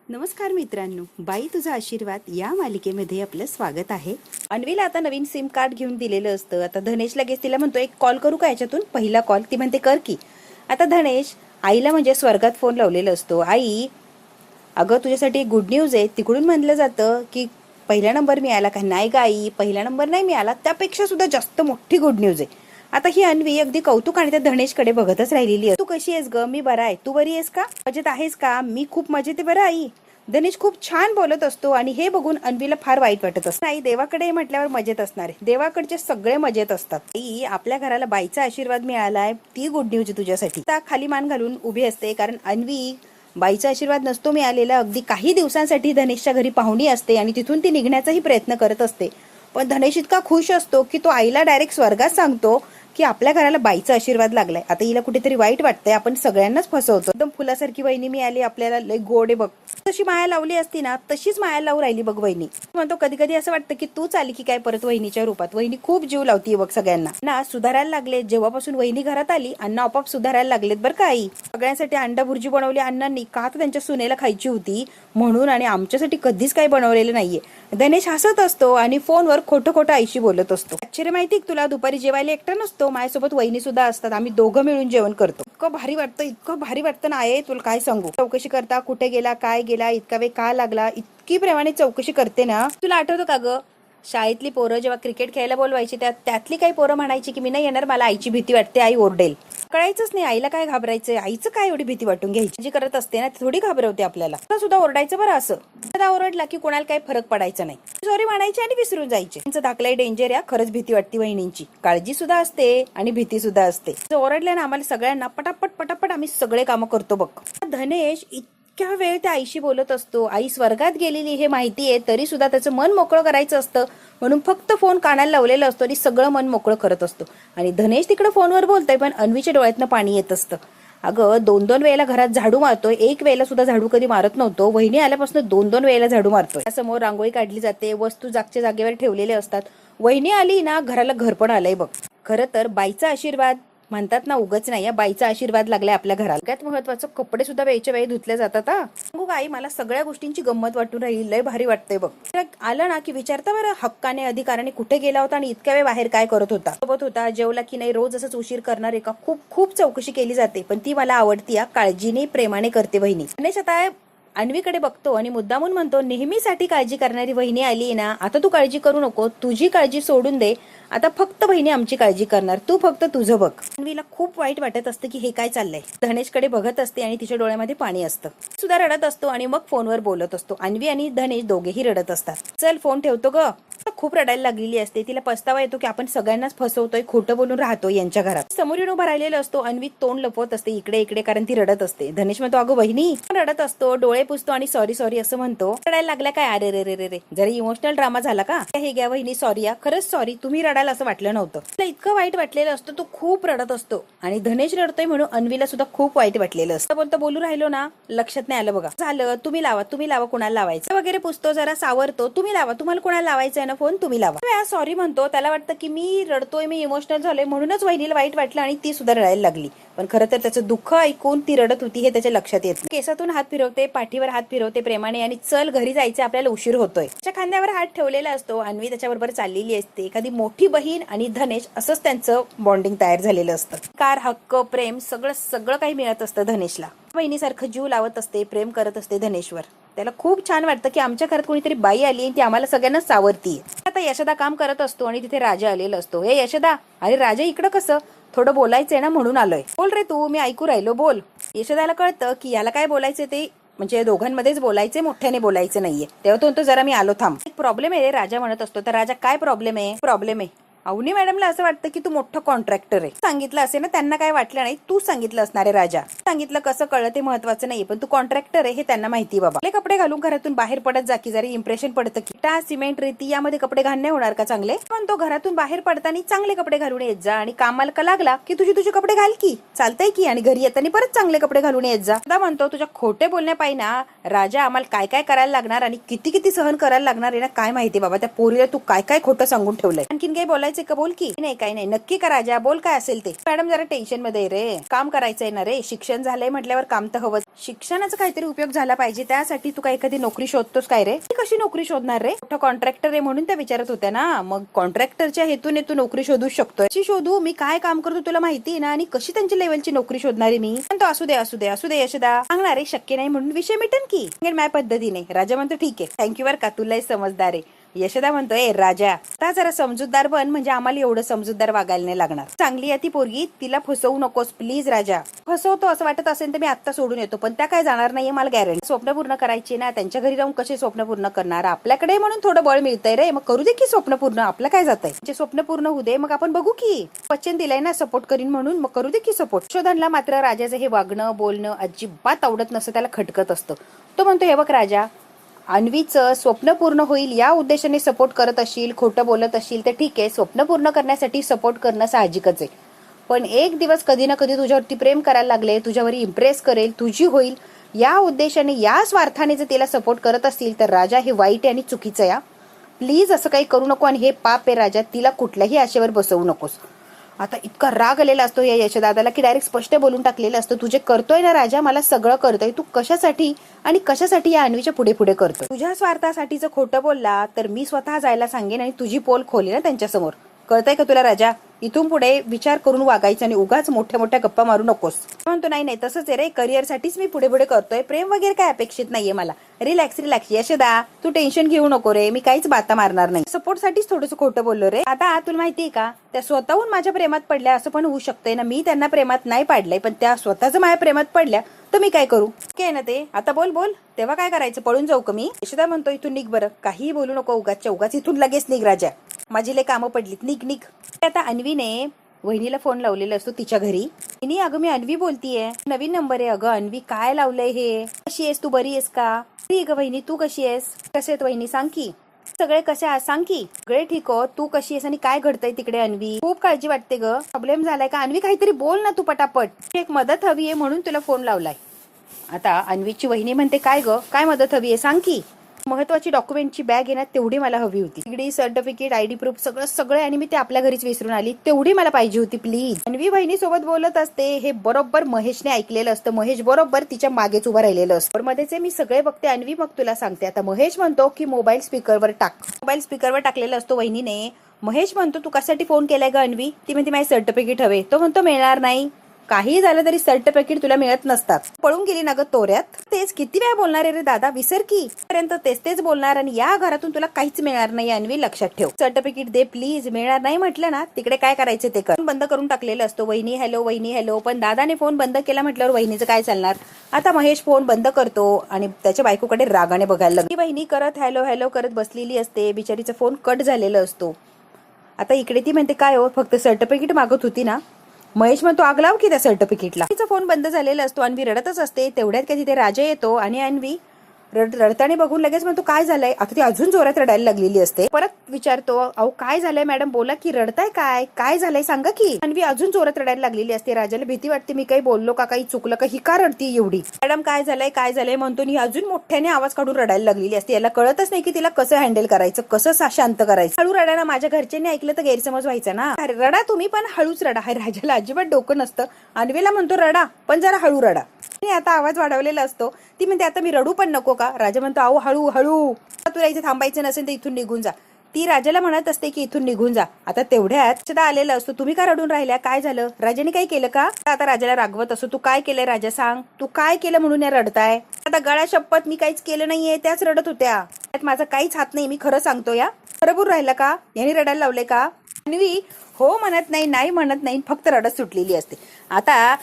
नमस्कार मित्रांनो, बाई तुझा आशीर्वाद या मालिकेमध्ये आपलं स्वागत आहे. अन्वीला आता नवीन सिम कार्ड घेऊन दिलेलं असतं. आता धनेश लगेच तिला म्हणतो एक कॉल करू का याच्यातून, पहिला कॉल. ती म्हणते कर की. आता धनेश आईला म्हणजे स्वर्गात फोन लावलेला असतो. आई अगं तुझ्यासाठी एक गुड न्यूज आहे. तिकडून म्हणलं जातं की पहिला नंबर मिळाला का. नाही का आई, पहिला नंबर नाही मिळाला, त्यापेक्षा सुद्धा जास्त मोठी गुड न्यूज आहे. आता ही अन्वी अगदी कौतुक आणि त्या धनेशकडे बघतच राहिलेली आहे. तू कशी आहेस ग. मी बरा आहे. तू बरी आहेस का. मजेत आहेस का. मी खूप मजेत आहे बरं आई. धनेश खूप छान बोलत असतो आणि हे बघून अन्वीला फार वाईट वाटत असतं. आई देवाकडे म्हटल्यावर मजेत असणार आहे. देवाकडचे सगळे मजेत असतात. आई आपल्या घराला बाईचा आशीर्वाद मिळालाय, ती गुड न्यूज आहे तुझ्यासाठी. आता खाली मान घालून उभी असते, कारण अन्वी बाईचा आशीर्वाद नसतो मिळालेला. अगदी काही दिवसांसाठी धनेशच्या घरी पाहुणी असते आणि तिथून ती निघण्याचाही प्रयत्न करत असते. पण धनेश इतका खुश असतो की तो आईला डायरेक्ट स्वर्गात सांगतो की आपल्या घराला बाईचा आशीर्वाद लागलाय. आता हिला कुठेतरी वाईट वाटतंय, आपण सगळ्यांनाच फसवतो. एकदम फुलासारखी वहिनी मिळाली आपल्याला, लय गोड आहे बघ. तशी माया लावली असती ना, तशीच माया लावून राहिली बघ वहिनी. म्हणतो कधी कधी असं वाटतं की तूच आली की काय परत वहिनीच्या रूपात. वहिनी खूप जीव लावतीये बघ सगळ्यांना. ना सुधारायला लागले जेव्हापासून वहिनी घरात आली. अण्णा आपोआप सुधारायला लागलेत बरं का आई. सगळ्यांसाठी अंडा भुर्जी बनवली अण्णांनी, का तर त्यांच्या सुनेला खायची होती म्हणून, आणि आमच्यासाठी कधीच काही बनवलेलं नाहीये. धनेश हसत असतो आणि फोनवर खोटं खोटं आईशी बोलत असतो. आश्चर्य माहिती तुला, दुपारी जेवायला एकटा नसतो, माझ्यासोबत वहिनी सुद्धा असतात. आम्ही दोघं मिळून जेवण करतो. इतकं भारी वाटतं, इतकं भारी वाटतं ना आहे, तुला काय सांगू. चौकशी करता कुठे गेला, काय गेला, इतका वेळ का लागला, इतकी प्रेमाने चौकशी करते ना. तुला आठवतं का ग शाळेतली पोरं जेव्हा क्रिकेट खेळायला बोलवायची, त्यातली काही पोरं म्हणायची की मी नाही येणार, मला आईची भीती वाटते, आई ओरडेल. कळायचंच नाही आईला काय घाबरायचं, आईचं काय एवढी भीती वाटून घ्यायची. जी करत असते ना थोडी घाबरवते आपल्याला. सुद्धा ओरडायचं बरं असं. ओरडला की कोणाला काही फरक पडायचा नाही, सॉरी म्हणायचे आणि विसरून जायचे. त्यांचं दाखलाय डेंजर या, खरंच भीती वाटते. वहिनींची काळजी सुद्धा असते आणि भीती सुद्धा असते. ओरडल्या ना आम्हाला सगळ्यांना पटापट पटापट आम्ही सगळे कामं करतो बघ. धनेश इतक्या वेळ त्या आईशी बोलत असतो. आई स्वर्गात गेलेली हे माहितीये तरी सुद्धा त्याचं मन मोकळं करायचं असतं म्हणून फक्त फोन कानाला लावलेला असतो आणि सगळं मन मोकळं करत असतो. आणि धनेश तिकडे फोनवर बोलतोय पण अन्वीच्या डोळ्यातनं पाणी येत असतं. अगं दोन दोन वेळेला घरात झाडू मारतोय, एक वेळेला सुद्धा झाडू कधी मारत नव्हतो. वहिनी आल्यापासून दोन दोन वेळेला झाडू मारतोय. समोर रांगोळी काढली जाते, वस्तू जागच्या जागेवर ठेवलेले असतात. वहिनी आली ना घराला घर पण आलंय बघ. खरं तर बाईचा आशीर्वाद म्हणतात ना उगच नाही, या बाईचा आशीर्वाद लागलाय आपल्या घराला. सगळ्यात महत्वाचं कपडे सुद्धा वेळच्या वेळी धुतले जातात. सांगू आई मला सगळ्या गोष्टींची गंमत वाटून राहिली, लय भारी वाटतंय बघ. आलं ना की विचारता बरं हक्काने अधिकाराने कुठे गेला होता आणि इतक्या वेळ बाहेर काय करत होता, सोबत होता, जेवला की नाही, रोज असंच उशीर करणार आहे का. खूप खूप चौकशी केली जाते पण ती मला आवडती. काळजीने प्रेमाने करते वहिनी. गणेश आता अन्वीकडे बघतो आणि मुद्दामून म्हणतो नेहमीसाठी काळजी करणारी वहिनी आली ना, आता तू काळजी करू नको, तुझी काळजी सोडून दे, आता फक्त बहिणी आमची काळजी करणार, तू फक्त तुझं बघ. अन्वीला खूप वाईट वाटत असतं की हे काय चाललंय. धनेशकडे बघत असते आणि तिच्या डोळ्यामध्ये पाणी असतं. सुद्धा रडत असतो आणि मग फोनवर बोलत असतो. अन्वी आणि धनेश दोघेही रडत असतात. चल फोन ठेवतो ग. खूप रडायला लागलेली असते. तिला पस्तावा येतो की आपण सगळ्यांनाच फसवतोय, खोटं बोलून राहतो यांच्या घरात. समोर येऊन उभा राहिलेला असतो. अन्वी तोंड लपवत असते इकडे इकडे कारण ती रडत असते. धनेश म्हणतो अगं बहिणी, रडत असतो, डोळे पुसतो आणि सॉरी सॉरी असं म्हणतो. रडायला लागल्या काय. अरे रे रे रे रे जरा इमोशनल ड्रामा झाला का. हे घ्या वहिनी सॉरी या, खरंच सॉरी, तुम्ही रडायला असं वाटलं नव्हतं. तिला इतकं वाईट वाटलेलं असतं, तो खूप रडत असतो आणि धनेश रडतोय म्हणून अन्वीला सुद्धा खूप वाईट वाटलेलं असतं. बोलतो बोलू राहिलो ना, लक्षात नाही आलं बघा. झालं तुम्ही लावा, तुम्ही लावा, कुणाला लावायचं वगैरे पुसतो, जरा सावरतो, तुम्ही लावा, तुम्हाला कुणाला लावायचं आहे ना फोन, तुम्ही लावा. सॉरी म्हणतो. त्याला वाटतं की मी रडतोय, मी इमोशनल झालोय म्हणूनच वहिनीला वाईट वाटलं आणि ती सुद्धा रडायला लागली. पण खरं तर त्याचं दुःख ऐकून ती रडत होती हे त्याच्या लक्षात येत. केसातून हात फिरवते, पाठीवर हात फिरवते प्रेमाने आणि चल घरी जायचं, आपल्याला उशीर होतोय. त्याच्या खांद्यावर हात ठेवलेला असतो. अन्वी त्याच्याबरोबर चाललेली असते. एखादी मोठी बहीण आणि धनेश असंच त्यांचं बॉन्डिंग तयार झालेलं असतं. कार, हक्क, प्रेम सगळं सगळं काही मिळत असतं धनेशला. बहिणीसारखं जीव लावत असते, प्रेम करत असते धनेशवर. त्याला खूप छान वाटतं की आमच्या घरात कोणीतरी बाई आली आणि ती आम्हाला सगळ्यांना सावरतीये. आता यशोदा काम करत असतो आणि तिथे राजा आलेला असतो. हे यशोदा, अरे राजा इकडं कसं, थोडं बोलायचंय ना म्हणून आलोय. बोल रे तू, मी ऐकू राहिलो, बोल. यशोदाला कळतं की याला काय बोलायचं ते म्हणजे दोघांमध्येच बोलायचे, मोठ्याने बोलायचं नाहीये. तेव्हा तो जरा मी आलो थांब. एक प्रॉब्लेम आहे रे, राजा म्हणत असतो. तर राजा काय प्रॉब्लेम आहे. प्रॉब्लेम आहे अवनी मॅडमला असं वाटतं की तू मोठं कॉन्ट्रॅक्टर आहे. सांगितलं असेल ना, त्यांना काय वाटलं नाही, तू सांगितलं असणार आहे राजा. सांगितलं कसं कळलं ते महत्वाचं नाही, पण तू कॉन्ट्रॅक्टर आहे हे त्यांना माहिती बाबा. आपले कपडे घालून घरातून बाहेर पडत जा की जरा इम्प्रेशन पडतं की टा सिमेंट रेती यामध्ये कपडे घालणे होणार का चांगले. पण तो घरातून बाहेर पडताना चांगले कपडे घालून येत जा आणि कामाला का लागला की तुझे कपडे घाल की, चालतंय की, आणि घरी येताना परत चांगले कपडे घालून येत जा. आता म्हणतो तुझ्या खोटे बोलण्यापायी ना राजा आम्हाला काय काय करायला लागणार आणि किती किती सहन करायला लागणार आहे ना काय माहिती बाबा. त्या पोरीला तू काय काय खोटं सांगून ठेवलंय. आणखीन काही बोलायचं बोलायचे का बोल की. नाही काही नाही, नक्की का राजा, बोल काय असेल ते. मॅडम जरा टेन्शन मध्ये रे, काम करायचंय ना रे, शिक्षण झालंय म्हटल्यावर काम तर हवंच. शिक्षणाचा काहीतरी उपयोग झाला पाहिजे, त्यासाठी तू काय एखादी नोकरी शोधतोस काय रे. कशी नोकरी शोधणार रे, मोठा कॉन्ट्रॅक्टर आहे म्हणून त्या विचारत होत्या ना. मग कॉन्ट्रॅक्टरच्या हेतूने तू नोकरी शोधू शकतोय. कशी शोधू, मी काय काम करतो तुला माहिती ना, आणि कशी त्यांच्या लेवलची नोकरी शोधणारी मी. तो असू दे असू दे असू दे यशोदा, सांगणार आहे शक्य नाही म्हणून विषय मिटेन की माझ्या पद्धतीने. राजा म्हणतो ठीक आहे, थँक्यू बर का, तुलाही समजदार आहे. यशोदा म्हणतोय राजा आता जरा समजूतदार बन, म्हणजे आम्हाला एवढं समजूतदार वागायला नाही लागणार. चांगली आहे ती पोरगी, तिला फसवू नकोस प्लीज राजा. फसवतो असं वाटत असेल तर मी आता सोडून येतो, पण त्या काय जाणार नाहीये, मला गॅरंटी. स्वप्न पूर्ण करायची ना, त्यांच्या घरी राहून कसे स्वप्न पूर्ण करणार. आपल्याकडे म्हणून थोडं बळ मिळतंय रे, मग करू दे की स्वप्न पूर्ण. आपलं काय जातंय, म्हणजे स्वप्न पूर्ण होऊ दे, मग आपण बघू की. वचन दिलंय ना सपोर्ट करीन म्हणून, मग करू दे की सपोर्ट. शोधनला मात्र राजाचं हे वागणं बोलणं अजिबात आवडत नसतं, त्याला खटकत असतं. तो म्हणतो हे बघ राजा, अन्वीचं स्वप्न पूर्ण होईल या उद्देशाने सपोर्ट करत असशील, खोटं बोलत असशील तर ठीक आहे, स्वप्न पूर्ण करण्यासाठी सपोर्ट करणं साहजिकच आहे. पण एक दिवस कधी ना कधी तुझ्यावरती प्रेम करायला लागले, तुझ्यावर इम्प्रेस करेल, तुझी होईल या उद्देशाने, या स्वार्थाने जर तिला सपोर्ट करत असतील तर राजा हे वाईट आहे आणि चुकीचं आहे. प्लीज असं काही करू नको, आणि हे पाप आहे राजा, तिला कुठल्याही आशेवर बसवू नकोस. आता इतका राग आलेला असतो या यशोदादाला की डायरेक्ट स्पष्ट बोलून टाकलेलं असतं, तुझे करतोय ना राजा, मला सगळं करतोय, तू कशासाठी आणि कशासाठी या अन्वीच्या पुढे पुढे करतोय. तुझ्या स्वार्थासाठी जर खोटं बोलला तर मी स्वतः जायला सांगेन आणि तुझी पोल खोली ना त्यांच्यासमोर. कळतंय का तुला राजा, इथून पुढे विचार करून वागायचं आणि उगाच मोठ्या मोठ्या गप्पा मारू नकोस. म्हणतो नाही नाही तसंच आहे रे, करिअरसाठीच मी पुढे पुढे करतोय, प्रेम वगैरे काय अपेक्षित नाहीये मला. रिलॅक्स रिलॅक्स यशोदा, तू टेन्शन घेऊ नको रे, मी काहीच बाता मारणार नाही. सपोर्ट साठीच थोडंसं खोटं बोललो रे. आता तुला माहितीये का, त्या स्वतःहून माझ्या प्रेमात पडल्या असं पण होऊ शकतंय ना. मी त्यांना प्रेमात नाही पाडलंय, पण त्या स्वतःच माझ्या प्रेमात पडल्या तर मी काय करू. काय ना ते, आता बोल बोल, तेव्हा काय करायचं, पळून जाऊ का मी. यशोदा म्हणतो इथून निघ बरं, काही बोलू नको उगाच उगाच, इथून लगेच निघ राजा, माझी लय कामं पडलीत, निघ निघ. आता अन्वीने वहिनीला फोन लावलेला असतो तिच्या घरी. वहिनी अगं मी अन्वी बोलतीये, नवीन नंबर आहे. अगं अन्वी काय लावलंय हे, कशी आहेस तू, बरी आहेस का. ठीक आहे वहिनी, तू कशी आहेस. कसे आहेत वहिनी सांग की, सगळे कसे आहात सांग की. सगळे ठीक हो, तू कशी आहेस आणि काय घडतंय तिकडे अन्वी, खूप काळजी वाटते ग, प्रॉब्लेम झालाय का अन्वी, काहीतरी बोल ना तू पटापट, एक मदत हवी आहे म्हणून तुला फोन लावलाय. आता अन्वीची वहिनी म्हणते काय ग, काय मदत हवी आहे सांग की. महत्वाची डॉक्युमेंटची बॅग येणार तेवढी मला हवी होती, डिग्री सर्टिफिकेट आयडी प्रूफ सगळं सगळं, आणि मी ते आपल्या घरीच विसरून आली, तेवढी मला पाहिजे होती प्लीज. अन्वी बहिणी सोबत बोलत असते, हे बरोबर महेशने ऐकलेलं असतं. महेश बरोबर तिच्या मागेच उभं राहिलेलं असतं. मध्येच मी सगळे बघते अन्वी, मग तुला सांगते. आता महेश म्हणतो की मोबाईल स्पीकरवर टाक. मोबाईल स्पीकरवर टाकलेला असतो वहिनीने. महेश म्हणतो तू कशासाठी फोन केलाय ग अन्वी. ती म्हणते माझे सर्टिफिकेट हवे. तो म्हणतो मिळणार नाही, काही झालं तरी सर्टिफिकेट तुला मिळत नसतात. पळून गेली ना ग तोऱ्यात. तेच किती वेळा बोलणार आहे रे दादा, विसर की. पर्यंत तेच तेच बोलणार, आणि या घरातून तुला काहीच मिळणार नाही अन्वी, लक्षात ठेव. Certificate they please. मिळणार नाही म्हटलं ना, तिकडे काय करायचं ते कर. बंद करून टाकलेलं असतो. वहिनी हॅलो वहिनी हॅलो, पण दादाने फोन बंद केला म्हटल्यावर वहिनीचं काय चालणार. आता महेश फोन बंद करतो आणि त्याच्या बायकोकडे रागाने बघायला लागली. वहिनी करत हॅलो हॅलो करत बसलेली असते, बिचारीचा फोन कट झालेला असतो. आता इकडे ती म्हणते काय हो, फक्त सर्टिफिकेट मागत होती ना. महेश म्हणतो आग लाव की त्या सर्टिफिकेटला. तिचा फोन बंद झालेला असतो. अन्वी रडतच असते. तेवढ्यात काय तिथे राजा येतो आणि अन्वी रडताना बघून लगेच म्हणतो काय झालंय. आता ती अजून जोरात रडायला लागलेली असते. परत विचारतो अहो काय झालंय मॅडम, बोला की, रडताय काय, काय झालंय सांगा की. अन्वी अजून जोरात रडायला लागलेली असते. राजाला भीती वाटते मी काही बोललो का, काही चुकलं का, ही का रडती एवढी. मॅडम काय झालंय म्हणतो, ही अजून मोठ्याने आवाज काढून रडायला लागलेली असते. याला कळतच नाही की तिला कसं हँडल करायचं, कसं शांत करायचं. हळू रडा ना, माझ्या घरच्यांनी ऐकलं तर गैरसमज व्हायचा ना. रडा तुम्ही पण हळूच रडा. राजाला अजिबात डोकं नसतं. अन्वीला म्हणतो रडा पण जरा हळू रडा. आता आवाज वाढवलेला असतो. ती म्हणते आता मी रडू पण नको का. राजा म्हणतो अहो हळू हळू, तुला इथे थांबायचं नसेल तर इथून निघून जा. ती राजाला म्हणत असते की इथून निघून जा. आता तेवढ्यात आलेला असतो. तुम्ही का रडून राहिल्या, काय झालं, राजाने काही केलं का. आता राजाला रागवत असतो. तू काय केलंय राजा सांग, तू काय केलं म्हणून या रडताय. आता गळा शपथ मी काहीच केलं नाहीये, त्याच रडत होत्या. त्यात माझा काहीच हात नाही, मी खरं सांगतो. या बरोबर राहिला का, यांनी रडायला लावले का. अन्वी हो म्हणत नाही, नाही म्हणत नाही, फक्त रडत सुटलेली असते. आता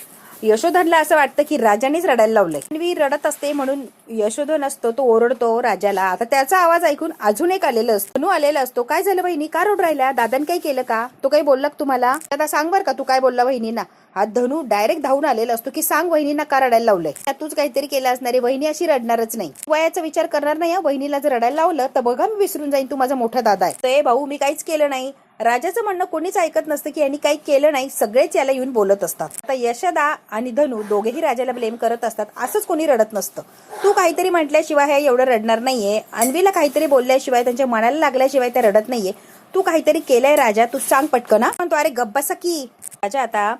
यशोधनला असं वाटतं की राजानेच रडायला लावलंय. अन्वी रडत असते म्हणून यशोधन असतो तो ओरडतो राजाला. आता त्याचा आवाज ऐकून अजून एक आलेलं असतो. धनू आलेला असतो. काय झालं बहिणी, का रडू राहिल्या, दादाने काही केलं का, तो काही बोलला तुम्हाला. आता सांग बर का तू काय बोलला वहिनींना. हा धनू डायरेक्ट धावून आलेला असतो की सांग वहिनींना का रडायला लावलंय. तूच काहीतरी केलं असणार आहे. वहिनी अशी रडणारच नाही, वयाचा विचार करणार नाही. वहिनीला जर रडायला लावलं तर बघा मी विसरून जाईन तू माझा मोठा दादा आहे. ते भाऊ मी काहीच केलं नाही. राजाचं म्हणणं कोणीच ऐकत नसतं की यांनी काही केलं नाही, सगळेच याला येऊन बोलत असतात. आता यशोदा आणि धनू दोघेही राजाला ब्लेम करत असतात. असंच कोणी रडत नसतं. तू काहीतरी म्हटल्याशिवाय हे एवढं रडणार नाहीये. अन्वीला काहीतरी बोलल्याशिवाय, त्यांच्या मनाला लागल्याशिवाय त्या रडत नाहीये. तू काहीतरी केलंय राजा, तू सांग पटकन. म्हणतो अरे गप्प बसा की. राजा आता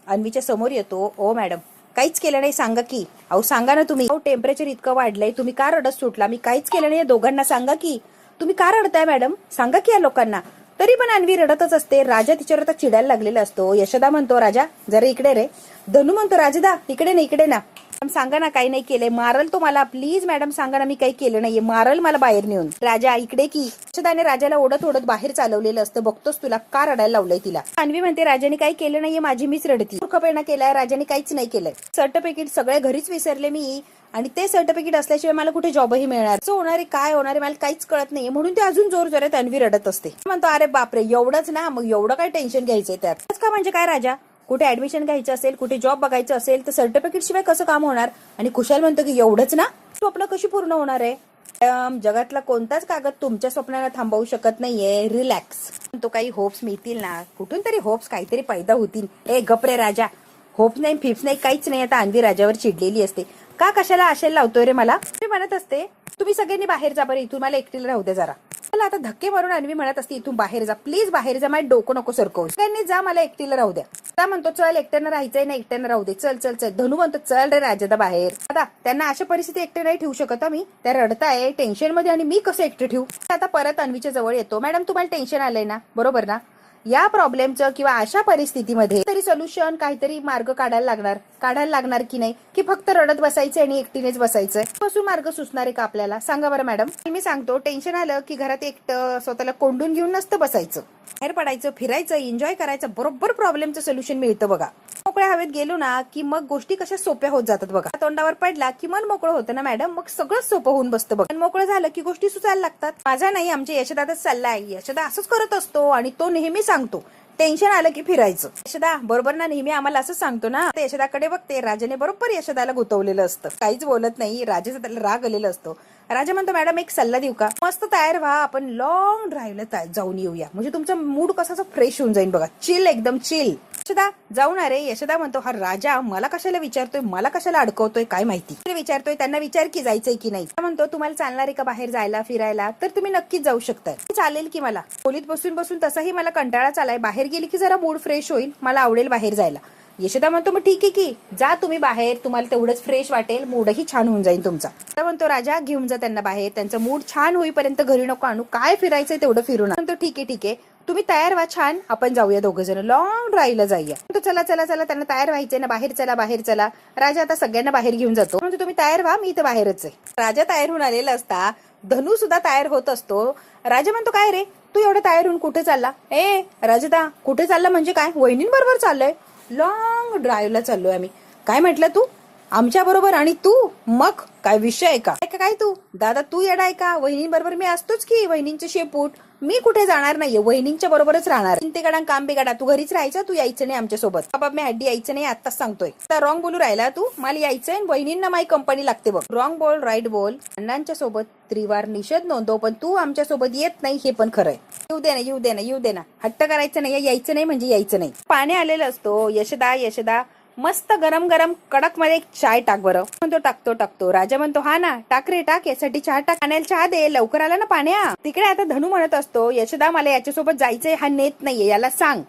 अन्वीच्या समोर येतो. ओ मॅडम काहीच केलं नाही, सांगा की. अहो सांगा ना तुम्ही. टेम्परेचर इतकं वाढलंय, तुम्ही का रडत सुटला? मी काहीच केलं नाही, दोघांना सांगा की. तुम्ही का रडताय मॅडम, सांगा की या लोकांना. तरी पण अन्वी रडतच असते. राजा तिच्यावर आता चिडायला लागलेला असतो. यशोदा म्हणतो राजा जरा इकडे रे. धनू म्हणतो राजदा इकडे ना, इकडे ना. सांगा ना काही नाही केलंय, मारल तो मला. प्लीज मॅडम सांगा ना, मी काही केलं नाहीये, मारल मला बाहेर नेऊन. राजा इकडे की. यशोदाने राजाला ओढत ओढत बाहेर चालवलेलं असतं. बघतोस तुला का रडायला लावलंय तिला. अन्वी म्हणते राजाने काही केलं नाहीये, माझी मीच रडती. मूर्खपणा केलाय, राजाने काहीच नाही केलंय. सर्टिफिकेट सगळे घरीच विसरले मी, आणि ते सर्टिफिकेट असल्याशिवाय मला कुठे जॉबही मिळणार. असं होणारे काय होणारे मला काहीच कळत नाहीये. म्हणून ते अजून जोर जोरात अन्वी रडत असते. म्हणतो अरे बापरे एवढंच ना, मग एवढं काय टेन्शन घ्यायचंय त्यात का. म्हणजे काय राजा, कुठे ऍडमिशन घ्यायचं असेल, कुठे जॉब बघायचं असेल तर सर्टिफिकेट शिवाय कसं काम होणार. आणि कुशाल म्हणतो की एवढंच ना, स्वप्न कशी पूर्ण होणार आहे. जगातला कोणताच कागद तुमच्या स्वप्नाला थांबवू शकत नाहीये. रिलॅक्स. तो काही होप्स मिळतील ना, कुठून तरी होप्स काहीतरी पैदा होतील. ए गपरे राजा, होप्स नाही फिप्स नाही काहीच नाही. आता अन्वी राजावर चिडलेली असते. का कशाला आशेला लावतोय रे मला. मी म्हणत असते तुम्ही सगळ्यांनी बाहेर जा बरं, इथून मला एकटीला राहू द्या जरा. मला आता धक्के मारून अन्वी म्हणत असते इथून बाहेर जा, प्लीज बाहेर जा, माझं डोकं नको सरकवू. सगळ्यांनी जा, मला एकटीला राहू द्या. त्या म्हणतो चल एकट्यानं राहायचंय ना, एकट्यानं राहू दे, चल चल चल. धनू म्हणतो चल रे राजा बाहेर. आता त्यांना अशा परिस्थिती एकटे नाही ठेवू शकत मी, त्या रडताय टेन्शन मध्ये, आणि मी कसं एकटे ठेवू. आता परत अन्वीच्या जवळ येतो. मॅडम तुम्हाला टेन्शन आलंय ना, बरोबर ना. या प्रॉब्लेमचं किंवा अशा परिस्थितीमध्ये तरी सोल्युशन काहीतरी मार्ग काढायला लागणार की नाही, की फक्त रडत बसायचं आणि एकटीनेच बसायचंय. बसून मार्ग सुचणार आहे का आपल्याला, सांगा बरं मॅडम. मी सांगतो टेन्शन आलं की घरात एकटं स्वतःला कोंडून घेऊन नसतं बसायचं, बाहेर पडायचं, फिरायचं, एन्जॉय करायचं. बरोबर प्रॉब्लेमचं सोल्युशन मिळतं बघा. मोकळ्या हवेत गेलो ना की मग गोष्टी कशा सोप्या होत जातात बघा. तोंडावर पडला की मन मोकळं होतं ना मॅडम, मग सगळं सोपं होऊन बसतं बघा. मोकळं झालं की गोष्टी सुचायला लागतात. माझा नाही, आमच्या यशदाचाच सल्ला आहे. यशदा असंच करत असतो आणि तो नेहमी सांगतो टेन्शन आलं की फिरायचं. यशदा बरोबर ना, नेहमी आम्हाला असंच सांगतो ना. यशदाकडे बघते, राजाने बरोबर यशदाला गुतवलेलं असतं. काहीच बोलत नाही. राजाचा त्याला राग आलेला असतो. राजा म्हणतो मॅडम एक सल्ला देऊ का. मस्त तयार व्हा, आपण लॉंग ड्राईव्हला जाऊन येऊया, म्हणजे तुमचा मूड कसा फ्रेश होऊन जाईल बघा. चिल, एकदम चिल. यशदा जाऊन अरे. यशदा म्हणतो हा राजा मला कशाला विचारतोय, मला कशाला अडकवतोय काय माहिती. विचारतोय त्यांना विचार की जायचंय की नाही. म्हणतो तुम्हाला चालणार आहे का बाहेर जायला फिरायला, तर तुम्ही नक्कीच जाऊ शकताय. चालेल की मला. खोलीत बसून बसून तसाही मला कंटाळा चालाय, बाहेर गेली की जरा मूड फ्रेश होईल, मला आवडेल बाहेर जायला. यशोदा म्हणतो मग ठीक आहे की जा तुम्ही बाहेर, तुम्हाला तेवढंच फ्रेश वाटेल, मूडही छान होऊन जाईल तुमचा. म्हणतो राजा घेऊन जा त्यांना बाहेर, त्यांचा मूड छान होईपर्यंत घरी नको आणू, काय फिरायचंय तेवढं फिरून. म्हणतो ठीक आहे तुम्ही तयार व्हा, छान आपण जाऊया दोघं जण लॉंग ड्राईव्हला जाऊया. तो चला चला चला, त्यांना तयार व्हायचंय ना, बाहेर चला बाहेर चला. राजा आता सगळ्यांना बाहेर घेऊन जातो. म्हणजे तुम्ही तयार व्हा, मी इथं बाहेरच आहे. राजा तयार होऊन आलेला असता, धनू सुद्धा तयार होत असतो. राजा म्हणतो काय रे तू एवढं तयार होऊन कुठे चालला. ए राजदा कुठे चालला म्हणजे काय, वहिनींबरोबर चाललोय, लॉंग ड्राईव्हला चाललोय आम्ही. काय म्हटलं तू आमच्या बरोबर, आणि तू मग काय विषय आहे का काय तू दादा, तू येडा आहे का. वहिनींबरोबर मी असतोच की, वहिनींचे शेपूट, मी कुठे जाणार नाहीये, वहिनींच्या बरोबरच राहणार. चिंतेकडा काम बेगाडा, तू घरीच राहायचं, तू यायचं नाही आमच्या सोबत. बाबा मी हड्डी यायचं नाही, आताच सांगतोय. रॉंग बोलू राहिला तू, मला यायचंय, वहिनींना माझी कंपनी लागते बघ. रॉंग बोल राईट बोल. अण्णांच्या सोबत त्रिवार निषेध नोंदव, पण तू आमच्या सोबत येत नाही हे पण खरंय. येऊ दे ना येऊ दे ना येऊ दे ना, हट्ट करायचं नाही, यायचं नाही म्हणजे यायचं नाही. पाणी आलेलं असतो. यशदा मस्त गरम गरम कडक मध्ये एक चाय टाक बरं. म्हणतो टाकतो. राजा म्हणतो हा ना टाक रे टाक, यासाठी चहा टाक, पाण्याला चहा दे, लवकर आला ना पाण्या. तिकडे आता धनू म्हणत असतो यशदा मला याच्यासोबत जायचंय, हा नेत नाहीये, याला सांग.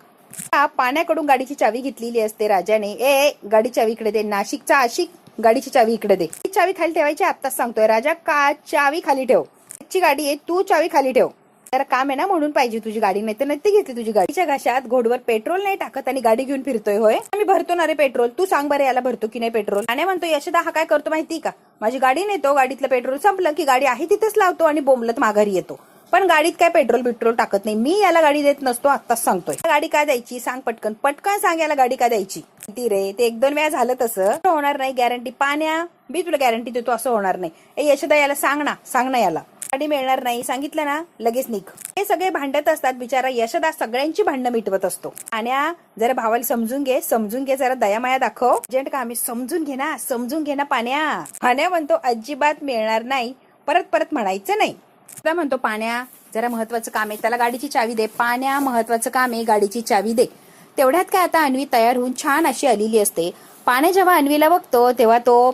पाण्याकडून गाडीची चावी घेतलेली असते राजाने. ए गाडी चावी इकडे दे, नाशिकचा आशिक गाडीची चावी इकडे दे. चावी खाली ठेवायची, आत्ताच सांगतोय राजा. का चावी खाली ठेव, ची गाडी आहे, तू चावी खाली ठेव. जरा काम आहे ना म्हणून पाहिजे तुझी गाडी, नाही तर नक्की घेतली तुझी गाडीच्या घशात. घोडवर पेट्रोल नाही टाकत आणि गाडी घेऊन फिरतोय होय. आम्ही भरतो ना रे पेट्रोल, तू सांग बरं याला भरतो की नाही पेट्रोल. आणि म्हणतो यशदा हा काय करतो माहिती का, माझी गाडी नेतो, गाडीतलं पेट्रोल संपलं की गाडी आहे तिथेच लावतो आणि बोंबलत माघारी येतो, पण गाडीत काय पेट्रोल टाकत नाही. मी याला गाडी देत नसतो, आत्ताच सांगतोय. गाडी का द्यायची सांग, पटकन सांग याला गाडी का द्यायची. ती रे ते 1-2 वेळा झालं तसं होणार नाही, गॅरंटी. पाण्या मी तुला गॅरंटी देतो असं होणार नाही. ए यशदा याला सांग ना याला गाडी मिळणार नाही, सांगितलं ना लगेच निघ. हे सगळे भांडत असतात, बिचारा यशदा सगळ्यांची भांडणं मिटवत असतो. आणि जरा भावाला समजून घे, जरा दयामाया दाखव. अर्जंट का आम्ही समजून घे ना पाण्या म्हणतो अजिबात मिळणार नाही, परत म्हणायचं नाही. म्हणतो पाण्या जरा महत्वाचं काम आहे, त्याला गाडीची चावी दे. पाण्या महत्वाचं काम आहे, गाडीची चावी दे. तेवढ्यात काय आता अन्वी तयार होऊन छान अशी आलेली असते. पाण्या जेव्हा अन्वीला बघतो तेव्हा तो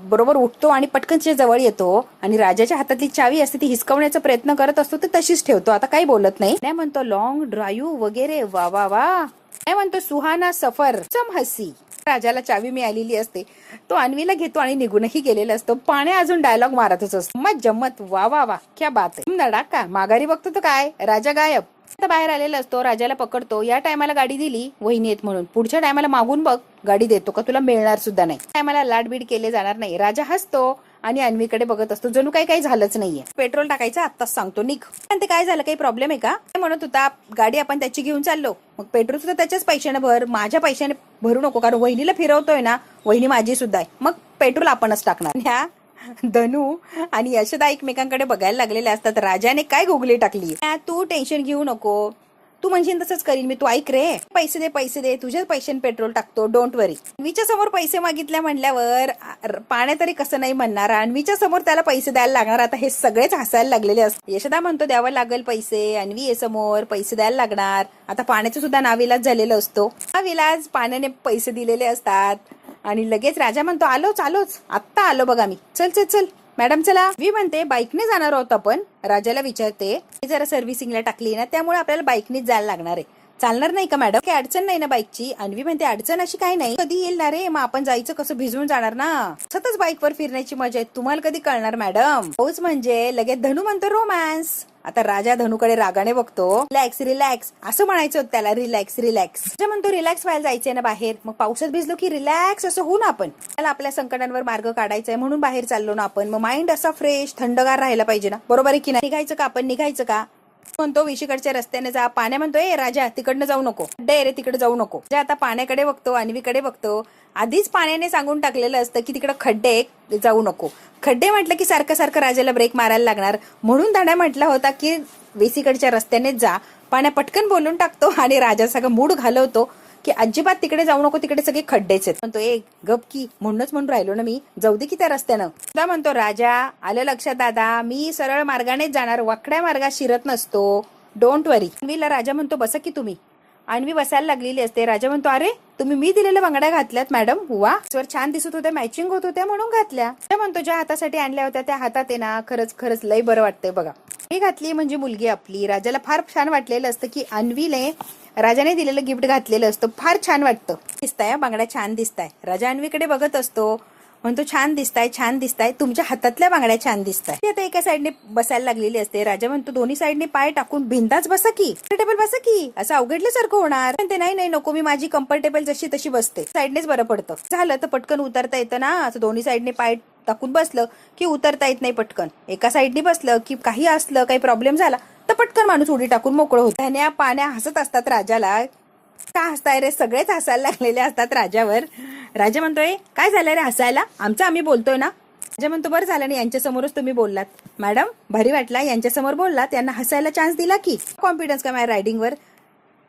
बरोबर उठतो आणि पटकनच्या जवळ येतो आणि राजाच्या हातातली चावी असते ती हिसकवण्याचा प्रयत्न करत असतो तर तशीच ठेवतो. आता काही बोलत नाही म्हणतो लॉंग ड्राईव्ह वगैरे वा वा वा. काय म्हणतो सुहाना सफर सम हसी. राजाला चावी मिळालेली असते, तो अन्वीला घेतो आणि निघूनही गेलेला असतो. पाण्या अजून डायलॉग मारतच असतो. मत जम्मत वा वा वा क्या बात आहे. नडाका माघारी बघतो तो काय राजा गायब. आता बाहेर आलेला असतो, राजाला पकडतो. या टायमाला गाडी दिली वहिनी येत म्हणून, पुढच्या टायमाला मागून बघ गाडी देतो का तुला मिळणार सुद्धा नाही. टायमाला लाडबीड केले जाणार नाही. राजा हसतो आणि अन्वीकडे बघत असतो, जणू काही झालंच नाहीये. पेट्रोल टाकायचं आत्ताच सांगतो निघ. पण ते काय झालं, काही प्रॉब्लेम आहे का म्हणत होता. गाडी आपण त्याची घेऊन चाललो, मग पेट्रोल सुद्धा त्याच्याच पैशाने भर, माझ्या पैशाने भरू नको, कारण वहिनीला फिरवतोय ना, वहिनी माझी सुद्धा आहे, मग पेट्रोल आपणच टाकणार. ह्या धनू आणि यशदा एकमेकांकडे बघायला लागलेले असतात. राजाने काय गुगली टाकली, तू टेन्शन घेऊ नको, तू म्हणशील तसंच करीन मी, तू ऐक रे, पैसे दे तुझ्याच पैशाने पेट्रोल टाकतो, डोंट वरी. अन्वीच्या समोर पैसे मागितल्या म्हणल्यावर पाण्या तरी कसं नाही म्हणणार, अन्वीच्या समोर त्याला पैसे द्यायला लागणार. आता हे सगळेच हसायला लागलेले असतात. यशदा म्हणतो द्यावं लागेल पैसे, अन्वी समोर पैसे द्यायला लागणार. आता पाण्याचं सुद्धा नाविलाज झालेलं असतो. नाविलाज पाण्याने पैसे दिलेले असतात आणि लगेच राजा म्हणतो आलोच आत्ता आलो बघा मी, चल मॅडम चला. मी म्हणते बाईकने जाणार आहोत आपण. राजाला विचारते जरा सर्व्हिसिंगला टाकली ना, त्यामुळे आपल्याला बाईकनेच जायला लागणार आहे, चालणार नाही का मॅडम, काही अडचण नाही ना बाईकची. अन्वी म्हणते अडचण अशी काही नाही, कधी येईल ना रे, मग आपण जायचं कसं, भिजून जाणार ना, सतत बाईकवर फिरण्याची मजा आहे, तुम्हाला कधी कळणार मॅडम. पाऊस म्हणजे लगेच धनू म्हणतो रोमॅन्स. आता राजा धनूकडे रागाने बघतो. रिलॅक्स असं म्हणायचं होतं त्याला, रिलॅक्स राजा म्हणतो रिलॅक्स व्हायला जायचंय ना बाहेर, मग पावसात भिजलो की रिलॅक्स असं होऊन आपण त्याला आपल्या संकटांवर मार्ग काढायचाय म्हणून बाहेर चाललो ना आपण, मग माइंड असा फ्रेश थंडगार राहायला पाहिजे ना, बरोबर आहे की नाही. निघायचं का म्हणतो विशीकडच्या रस्त्याने जा. पाण्या म्हणतो ए राजा तिकडनं जाऊ नको, रे तिकडे जाऊ नको. आता पाण्याकडे बघतो, अन्वीकडे बघतो. आधीच पाण्याने सांगून टाकलेलं असतं की तिकडे खड्डे जाऊ नको. खड्डे म्हटलं की सारखं राजाला ब्रेक मारायला लागणार, म्हणून धाड्या म्हटला होता की वेसीकडच्या रस्त्यानेच जा. पाण्या पटकन बोलून टाकतो आणि राजा सगळं मूड घालवतो की अजिबात तिकडे जाऊ नको, तिकडे सगळे खड्डेच आहेत. म्हणतो एक गप की, म्हणूनच म्हणून राहिलो ना मी, जाऊ दे की त्या रस्त्यानं. सुद्धा म्हणतो राजा आलं लक्षात दादा, मी सरळ मार्गानेच जाणार, वाकड्या मार्गात शिरत नसतो, डोंट वरी. अन्वीला राजा म्हणतो बसा की तुम्ही. अन्वी बसायला लागलेली असते. राजा म्हणतो अरे तुम्ही मी दिलेल्या बांगड्या घातल्यात मॅडम, वा स्वर छान दिसत होत्या, मॅचिंग होत होत्या म्हणून घातल्या. म्हणतो ज्या हातासाठी आणल्या होत्या त्या हातात आहे ना, खरंच लय बरं वाटतंय बघा. ही घातली म्हणजे मुलगी आपली. राजाला फार छान वाटलेलं असतं की अन्वीने राजाने दिलेलं गिफ्ट घातलेलं असतं, फार छान वाटतं. दिसताय बांगड्या छान दिसताय. राजा अन्वीकडे बघत असतो, म्हणतो छान दिसताय, तुमच्या हातातल्या बांगड्या छान दिसताय. ती आता एका साईडने बसायला लागलेली असते. राजा म्हणतो दोन्ही साईडने पाय टाकून बिंदाच बसा की, कम्फर्टेबल बसा की, असं अवघडल्यासारखं होणार. म्हणते नाही नको, मी माझी कम्फर्टेबल जशी तशी बसते, साईडनेच बरं पडतं. झालं तर पटकन उतरता येतं ना, असं दोन्ही साईडने पाय टाकून बसलं की उतरता येत नाही पटकन. एका साईडने बसलं की काही असलं, काही प्रॉब्लेम झाला तर पटकन माणूस उडी टाकून मोकळं होतं. धन्या पाण्या हसत असतात राजाला. का हसताय रे, सगळेच हसायला लागलेले असतात राजावर. राजा म्हणतोय काय झालंय रे हसायला, आमचं आम्ही बोलतोय ना. राजा म्हणतो बरं झालं नाही यांच्या समोरच तुम्ही बोललात मॅडम, भारी वाटला यांच्या समोर बोललात, त्यांना हसायला चान्स दिला की. कॉन्फिडन्स का माझ्या रायडिंगवर,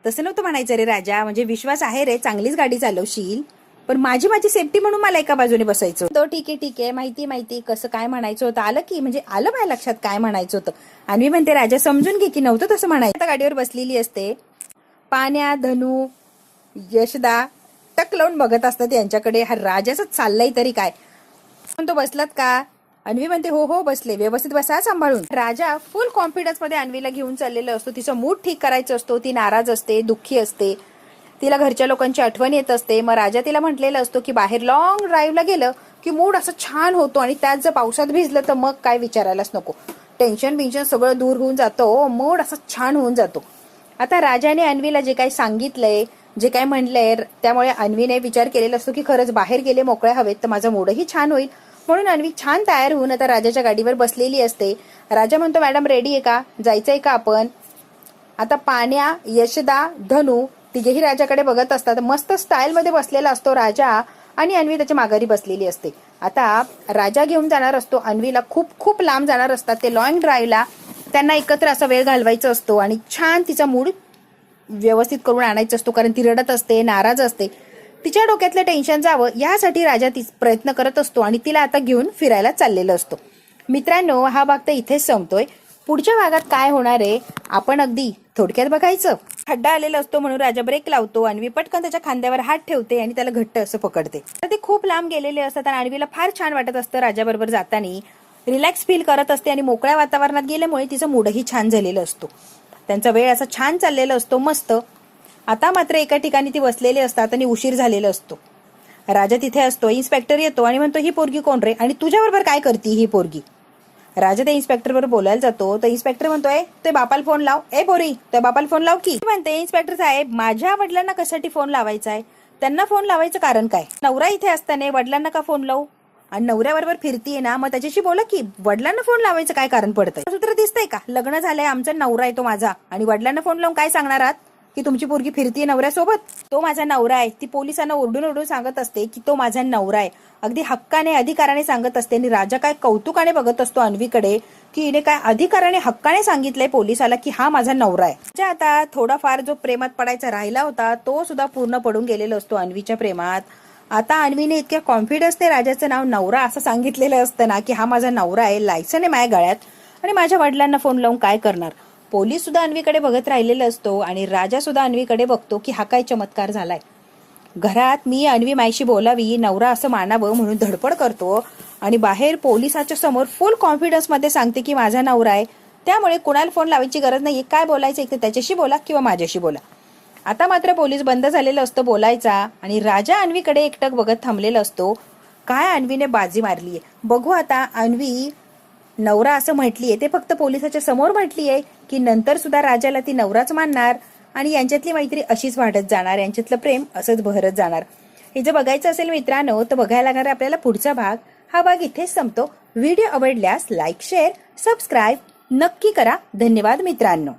तसं नव्हतं म्हणायचं रे राजा, म्हणजे विश्वास आहे रे, चांगलीच गाडी चालवशील, पण माझी सेफ्टी म्हणून मला एका बाजूने बसायचं. तो ठीक आहे माहिती कसं काय म्हणायचं होतं, आलं की, म्हणजे आलं माझ्या लक्षात काय म्हणायचं होतं. आणि मी म्हणते राजा समजून घे की नव्हतं तसं म्हणायचं. आता गाडीवर बसलेली असते. पाण्या धनू यशदा टक लावून बघत असतात यांच्याकडे, हा राजाच चाललंय तरी काय. तो बसलात का, अन्वी म्हणते हो बसले, व्यवस्थित बसा सांभाळून. राजा फुल कॉन्फिडन्स मध्ये अन्वीला घेऊन चाललेला असतो. तिचा मूड ठीक करायचा असतो, ती नाराज असते, दुःखी असते, तिला घरच्या लोकांची आठवण येत असते. मग राजा तिला म्हटलेलं असतो की बाहेर लॉंग ड्राईव्हला गेलं की मूड असं छान होतो, आणि त्यात जर पावसात भिजलं तर मग काय विचारायलाच नको, टेन्शन सगळं दूर होऊन जातो, मूड असं छान होऊन जातो. आता राजाने अन्वीला जे काही सांगितलंय, जे काय म्हणलंय, त्यामुळे अन्वीने विचार केलेला असतो की खरंच बाहेर गेले मोकळ्या हवेत तर माझा मूडही छान होईल, म्हणून अन्वी छान तयार होऊन आता राजाच्या गाडीवर बसलेली असते. राजा म्हणतो मॅडम रेडी आहे का, जायचंय का आपण. आता पाण्या यशदा धनू तिघेही राजाकडे बघत असतात. मस्त स्टाईल मध्ये बसलेला असतो राजा, आणि अन्वी त्याच्या माघारी बसलेली असते. आता राजा घेऊन जाणार असतो अन्वीला, खूप लांब जाणार असतात ते लॉंग ड्राईव्हला. त्यांना एकत्र असा वेळ घालवायचा असतो आणि छान तिचा मूड व्यवस्थित करून आणायचं असतो, कारण ती रडत असते, नाराज असते, तिच्या डोक्यातलं टेन्शन जावं यासाठी राजा प्रयत्न करत असतो आणि तिला आता घेऊन फिरायला चाललेलं असतो. मित्रांनो, हा भाग तर इथेच संपतोय. पुढच्या भागात काय होणार आहे आपण अगदी थोडक्यात बघायचं, खड्डा आलेला असतो म्हणून राजा ब्रेक लावतो. अन्वी पटकन त्याच्या खांद्यावर हात ठेवते आणि त्याला घट्ट असं पकडते. तर ते खूप लांब गेलेले असतात आणि अन्वीला फार छान वाटत असतं राजाबरोबर जाताना. रिलॅक्स फील करत असते आणि मोकळ्या वातावरणात गेल्यामुळे तिचा मूडही छान झालेला असतो. त्यांचा वेळ असा छान चाललेला असतो, मस्त. आता मात्र एका ठिकाणी ती बसलेली असतात आणि उशीर झालेला असतो. राजा तिथे असतो. इन्स्पेक्टर येतो आणि म्हणतो, ही पोरगी कोण रे आणि तुझ्याबरोबर काय करती ही पोरगी? राजा त्या इन्स्पेक्टर बरोबर बोलायला जातो. तर इन्स्पेक्टर म्हणतोय, ते बापाला फोन लाव. ए पोरी, त्या बापाला फोन लाव की. म्हणते, इन्स्पेक्टर साहेब, माझ्या वडिलांना कशासाठी फोन लावायचा आहे? त्यांना फोन लावायचं कारण काय? नवरा इथे असताना वडिलांना का फोन लावू? आणि नवऱ्याबरोबर फिरतीये ना, मग त्याच्याशी बोला की. वडिलांना फोन लावायचं काय कारण पडतंय? सूत्र दिसतंय का? लग्न झालंय, आमचा नवरा आहे तो माझा, आणि वडिलांना फोन लावून काय सांगणार आहात की तुमची पोरगी फिरतीये नवऱ्यासोबत? तो माझा नवरा आहे. ती पोलिसांना ओरडून ओरडून सांगत असते की तो माझा नवरा आहे. अगदी हक्काने अधिकाराने सांगत असते. आणि राजा काय कौतुकाने बघत असतो अन्वीकडे की हिने काय अधिकाराने हक्काने सांगितलंय पोलिसाला की हा माझा नवरा आहे. आता थोडाफार जो प्रेमात पडायचा राहिला होता तो सुद्धा पूर्ण पडून गेलेला असतो अन्वीच्या प्रेमात. आता अन्वीने इतक्या कॉन्फिडन्सने राजाचं नाव नवरा असं सांगितलेलं असतं ना की हा माझा नवरा आहे, लायसन आहे माझ्या गळ्यात, आणि माझ्या वडिलांना फोन लावून काय करणार? पोलीस सुद्धा अन्वीकडे बघत राहिलेला असतो आणि राजा सुद्धा अन्वीकडे बघतो की हा काय चमत्कार झालाय. घरात मी अन्वी मायशी बोलावी, नवरा असं मानावं म्हणून धडपड करतो आणि बाहेर पोलिसाच्या समोर फुल कॉन्फिडन्स मध्ये सांगते की माझा नवरा आहे. त्यामुळे कुणाला फोन लावायची गरज नाही. काय बोलायचं एक तर त्याच्याशी बोला किंवा माझ्याशी बोला. आता मात्र पोलीस बंद झालेलं असतं बोलायचा आणि राजा अन्वीकडे एकटक बघत थांबलेला असतो. काय अन्वीने बाजी मारलीये बघू आता. अन्वी नवरा असं म्हटलीये ते फक्त पोलिसाच्या समोर म्हटलीये की नंतर सुद्धा राजाला ती नवराच मानणार आणि यांच्यातली मैत्री अशीच वाढत जाणार, यांच्यातलं प्रेम असंच बहरत जाणार. हे जर बघायचं असेल मित्रांनो तर बघायला लागणार आपल्याला पुढचा भाग. हा भाग इथेच संपतो. व्हिडिओ आवडल्यास लाईक, शेअर, सबस्क्राईब नक्की करा. धन्यवाद मित्रांनो.